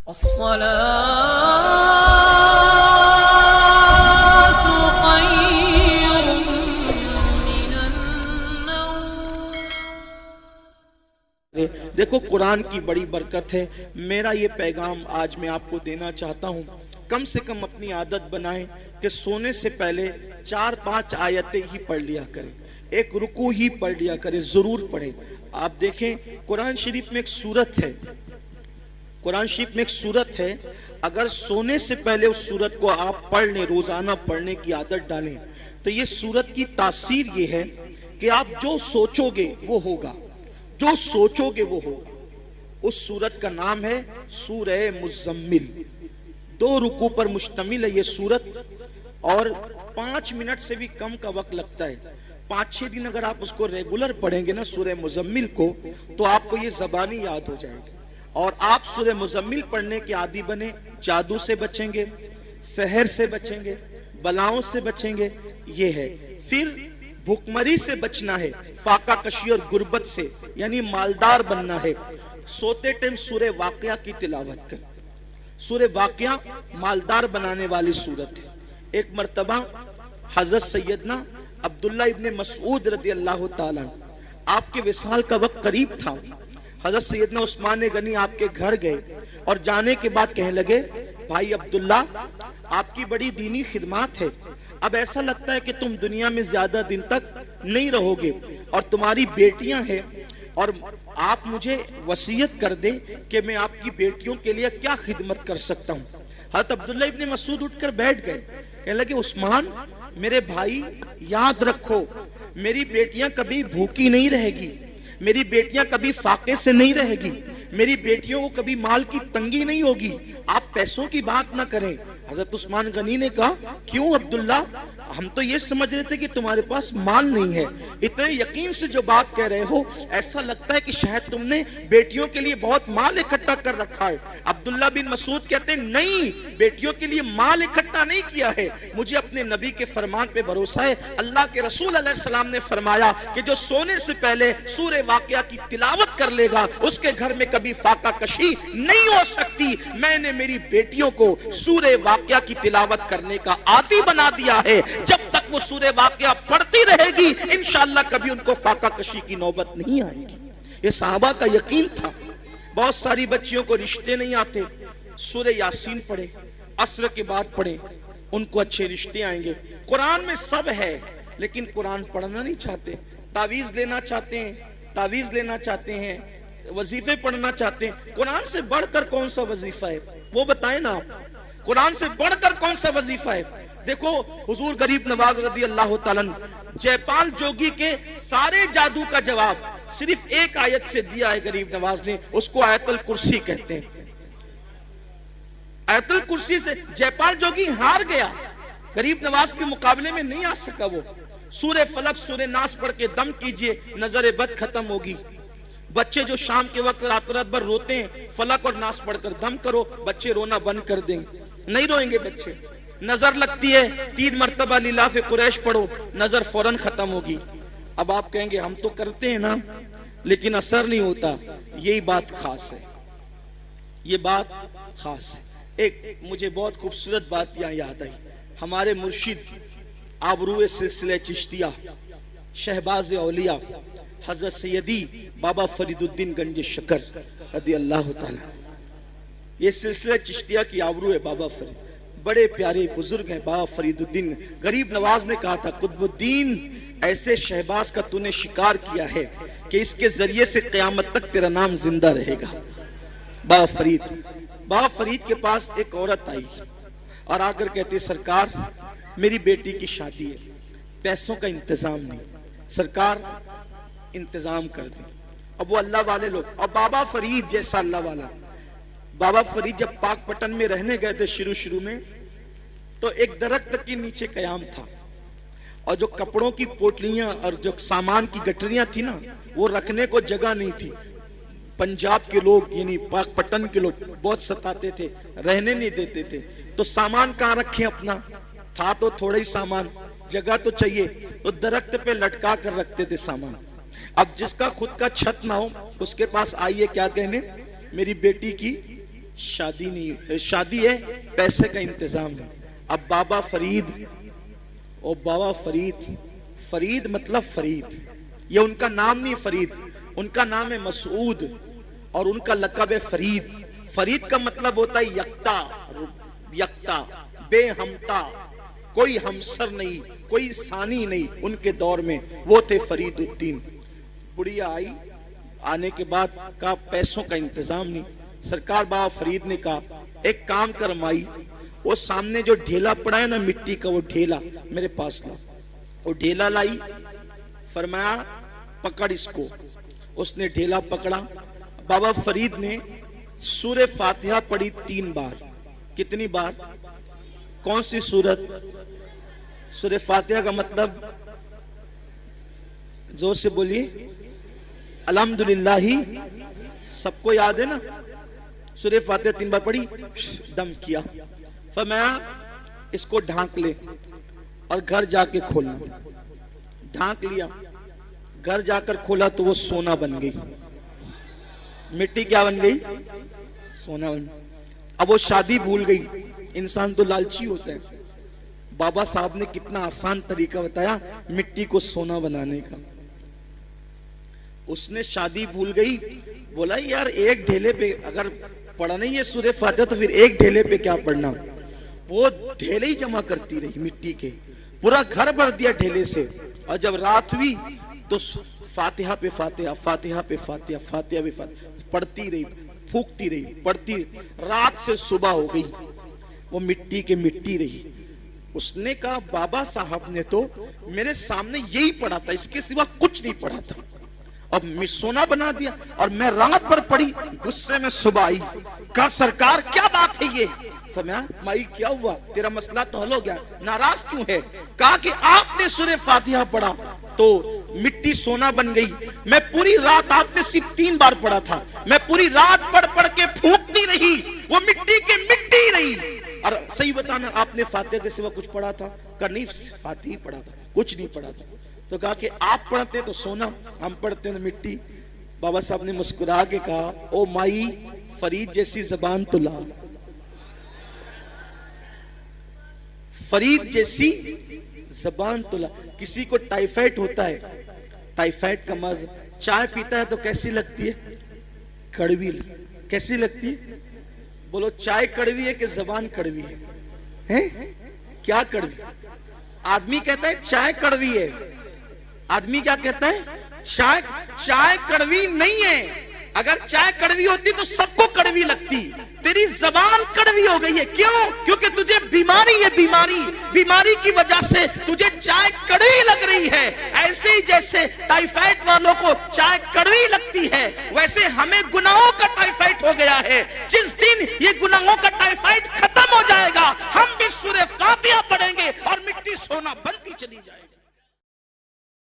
देखो, कुरान की बड़ी बरकत है। मेरा ये पैगाम आज मैं आपको देना चाहता हूँ, कम से कम अपनी आदत बनाएं कि सोने से पहले 4-5 आयतें ही पढ़ लिया करें, एक रुकू ही पढ़ लिया करें, जरूर पढ़ें। आप देखें, कुरान शरीफ में एक सूरत है, कुरान शरीफ में एक सूरत है, अगर सोने से पहले उस सूरत को आप पढ़ लें, रोजाना पढ़ने की आदत डालें, तो ये सूरत की तासीर ये है कि आप जो सोचोगे वो होगा, जो सोचोगे वो होगा। उस सूरत का नाम है सूरह मुज़म्मिल। 2 रुकू पर मुश्तमिल है ये सूरत, और 5 मिनट से भी कम का वक्त लगता है। 5-6 दिन अगर आप उसको रेगुलर पढ़ेंगे ना सूरह मुज़म्मिल को, तो आपको ये ज़बानी याद हो जाएगी और आप सूरह मुज़म्मिल पढ़ने के आदी बने। जादू से बचेंगे, सहर से बचेंगे, बलाओं से बचेंगे, ये है। फिर भूखमरी से बचना है, फाका कशी और गुर्बत से, यानी मालदार बनना है। सोते टाइम सूरह वाक़िया की तिलावत कर। सूरह वाक़िया मालदार बनाने वाली सूरत है। एक मर्तबा हजरत सैयदना अब्दुल्ला इब्ने मसऊद रज़ी अल्लाह ताला अन्हु, आपके विसाल का वक्त करीब था। हजरत सैयदना उस्मान गनी आपके घर गए और जाने के बाद कहने लगे, भाई अब्दुल्ला, आपकी बड़ी दीनी खिदमत है, अब ऐसा लगता है कि तुम दुनिया में ज्यादा दिन तक नहीं रहोगे और तुम्हारी बेटियां हैं, और आप मुझे वसीयत कर दे कि मैं आपकी बेटियों के लिए क्या खिदमत कर सकता हूँ। हज़रत अब्दुल्ला इब्ने मसूद उठकर बैठ गए, कहने लगे, उस्मान मेरे भाई, याद रखो, मेरी बेटियां कभी भूखी नहीं रहेगी, मेरी बेटियां कभी फाके से नहीं रहेगी, मेरी बेटियों को कभी माल की तंगी नहीं होगी, आप पैसों की बात ना करें। हजरत उस्मान गनी ने कहा, क्यों अब्दुल्ला, हम तो ये समझ रहे थे कि तुम्हारे पास माल नहीं है, इतने यकीन से जो बात कह रहे हो, ऐसा लगता है कि शायद तुमने बेटियों के लिए बहुत माल इकट्ठा कर रखा है। अब्दुल्ला बिन मसूद कहते हैं, नहीं, बेटियों के लिए माल इकट्ठा नहीं किया है, मुझे अपने नबी के फरमान पे भरोसा है। अल्लाह के रसूल अलैहि सलाम ने फरमाया कि जो सोने से पहले सूरह वाक़िया की तिलावत कर लेगा, उसके घर में कभी फाका कशी नहीं हो सकती। मैंने मेरी बेटियों को सूरह वाक़िया की तिलावत करने का आदी बना दिया है। जब तक वो सूरह वाक़िया पढ़ती रहेगी, इंशाअल्लाह कभी उनको फाका कशी की नौबत नहीं आएगी। ये सहाबा का यकीन था। बहुत सारी बच्चियों को रिश्ते नहीं आते, सूरह यासीन पढ़े, असर के बाद पढ़े, उनको अच्छे रिश्ते आएंगे। कुरान में सब है, लेकिन कुरान पढ़ना नहीं चाहते, तावीज लेना चाहते हैं, तावीज लेना चाहते हैं, वजीफे पढ़ना चाहते हैं। कुरान से बढ़कर कौन सा वजीफा है, वो बताएं ना आप। कुरान से बढ़कर कौन सा वजीफा है? देखो, हुजूर गरीब नवाज रज़ी अल्लाह ताला अन्हु, जयपाल जोगी के सारे जादू का जवाब सिर्फ एक आयत से दिया है गरीब नवाज ने, उसको आयतुल कुर्सी कहते हैं। आयतुल कुर्सी से जयपाल जोगी हार गया, गरीब नवाज के मुकाबले में नहीं आ सका। वो सूरह फलक, सूरह नास पढ़ के दम कीजिए, नजर बद खत्म होगी। बच्चे जो शाम के वक्त रात रात भर रोते हैं, फलक और नास पढ़कर दम करो, बच्चे रोना बंद कर देंगे, नहीं रोएंगे बच्चे। नजर लगती है, 3 मरतबा लिलाफ कुरैश पढ़ो, नजर फौरन खत्म होगी। अब आप कहेंगे, हम तो करते हैं ना, लेकिन असर नहीं होता। यही बात खास है, ये बात खास है। एक मुझे बहुत खूबसूरत बात यहाँ याद आई। हमारे मुर्शिद आबरूए सिलसिले चिश्तिया, शहबाज औलिया, हजरत सैयदी बाबा फरीदुद्दीन गंज शकर रज़ी अल्लाह ताला, ये सिलसिला चिश्तिया की आबरू है। बाबा फरीद बड़े प्यारे बुजुर्ग हैं, बाबा फरीदुद्दीन। गरीब नवाज ने कहा था, कुतुबुद्दीन, ऐसे शहबाज का तूने शिकार किया है कि इसके जरिए से क़यामत तक तेरा नाम जिंदा रहेगा। बाबा फरीद के पास एक औरत आई और आकर कहती, सरकार, मेरी बेटी की शादी है, पैसों का इंतजाम नहीं, सरकार इंतजाम कर दे। अब वो अल्लाह वाले लोग, और बाबा फरीद जैसा अल्लाह वाला, बाबा फरीद जब पाक पटन में रहने गए थे शुरू में, तो एक दरख्त के नीचे कयाम था, और जो कपड़ों की पोटलियां और जो सामान की गठरियां थी ना, वो रखने को जगह नहीं थी। पंजाब के लोग यानी पाक पटन के लोग बहुत सताते थे, रहने नहीं देते थे, तो सामान कहाँ रखे अपना, था तो थोड़ा ही सामान, जगह तो चाहिए, तो दरख्त पे लटका कर रखते थे सामान। अब जिसका खुद का छत ना हो, उसके पास आइए क्या कहने, मेरी बेटी की शादी नहीं, शादी है, पैसे का इंतजाम नहीं। अब बाबा फरीद, ओ बाबा फरीद, फरीद मतलब फरीद, ये उनका नाम नहीं फरीद, उनका नाम है मसूद और उनका लक़ब है फरीद। फरीद का मतलब होता है यक्ता, यक्ता, बेहमता, कोई हमसर नहीं, कोई सानी नहीं। उनके दौर में वो थे फरीदुद्दीन। बुढ़िया आई, आने के बाद कहा पैसों का इंतजाम नहीं। सरकार बाबा फरीद ने कहा एक काम कर माई, वो सामने जो ढेला पड़ा है ना मिट्टी का, वो ढेला मेरे पास ला। वो ढेला लाई, फरमाया पकड़ इसको। उसने ढेला पकड़ा। बाबा फरीद ने सूरह फातिहा पढ़ी 3 बार। कितनी बार? कौन सी सूरत? सूरह फातिहा का मतलब जोर से बोलिए, अल्हम्दुलिल्लाही। सबको याद है ना? सूरह फातिहा 3 बार पढ़ी, दम किया, फरमाया इसको ढांक ले और घर जाके खोलना। ढांक लिया, घर जाकर खोला तो वो सोना बन गई। मिट्टी क्या बन गई? सोना बन गई। अब वो शादी भूल गई। इंसान तो लालची होता है। बाबा साहब ने कितना आसान तरीका बताया मिट्टी को सोना बनाने का। उसने शादी भूल गई, बोला यार एक ढेले पे अगर पढ़ा नहीं है सूरह फातिहा तो फिर एक ढेले पे क्या पढ़ना। वो ढेले ही जमा करती रही मिट्टी के, पूरा घर भर दिया ढेले से। और जब रात हुई तो फातिहा पे फातिहा, फातिहा पे फातिहा, फातिहा पे फातिहा पढ़ती रही, फूकती रही, पढ़ती। रात से सुबह हो गई, वो मिट्टी के मिट्टी रही। उसने कहा बाबा साहब ने तो मेरे सामने यही पढ़ा था, इसके सिवा कुछ नहीं पढ़ा था, अब सोना बना दिया। और मैं रात भर पढ़ी, गुस्से में सुबह आई, कहा सरकार क्या बात है ये? फरमाया माई क्या हुआ, तेरा मसला तो हल हो गया, नाराज क्यों है? कहा कि आपने सूरह फातिहा पढ़ा तो मिट्टी सोना बन गई। मैं पूरी रात, आपने सिर्फ 3 बार पढ़ा था, मैं पूरी रात पढ़ पढ़ के फूंकती रही, वो मिट्टी के मिट्टी रही। और सही बताना आपने फातिहा के सिवा कुछ पढ़ा था? कहा नहीं फातिहा पढ़ा था, कुछ नहीं पढ़ा था। तो कहा कि आप पढ़ते तो सोना, हम पढ़ते तो मिट्टी। बाबा साहब ने मुस्कुरा के कहा ओ माई, फरीद जैसी जबान तो ला, फरीद जैसी जबान तो ला। किसी को टाइफाइड होता है, टाइफाइड का मर्ज, चाय पीता है तो कैसी लगती है? कड़वी। कैसी लगती है? बोलो चाय कड़वी है कि जबान कड़वी है? हैं? क्या कड़वी? आदमी कहता है चाय कड़वी है, आदमी क्या कहता है? चाय कड़वी नहीं है। अगर चाय कड़वी होती तो सबको कड़वी लगती। तेरी जबान कड़वी हो गई है, क्यों? क्योंकि तुझे बीमारी है, बीमारी की वजह से तुझे चाय कड़वी लग रही है। ऐसे ही जैसे टाइफाइड वालों को चाय कड़वी लगती है, वैसे हमें गुनाहों का टाइफाइड हो गया है। जिस दिन ये गुनाहों का टाइफाइड खत्म हो जाएगा, हम भी सूरह फातिहा पढ़ेंगे और मिट्टी सोना बनती चली जाएगी।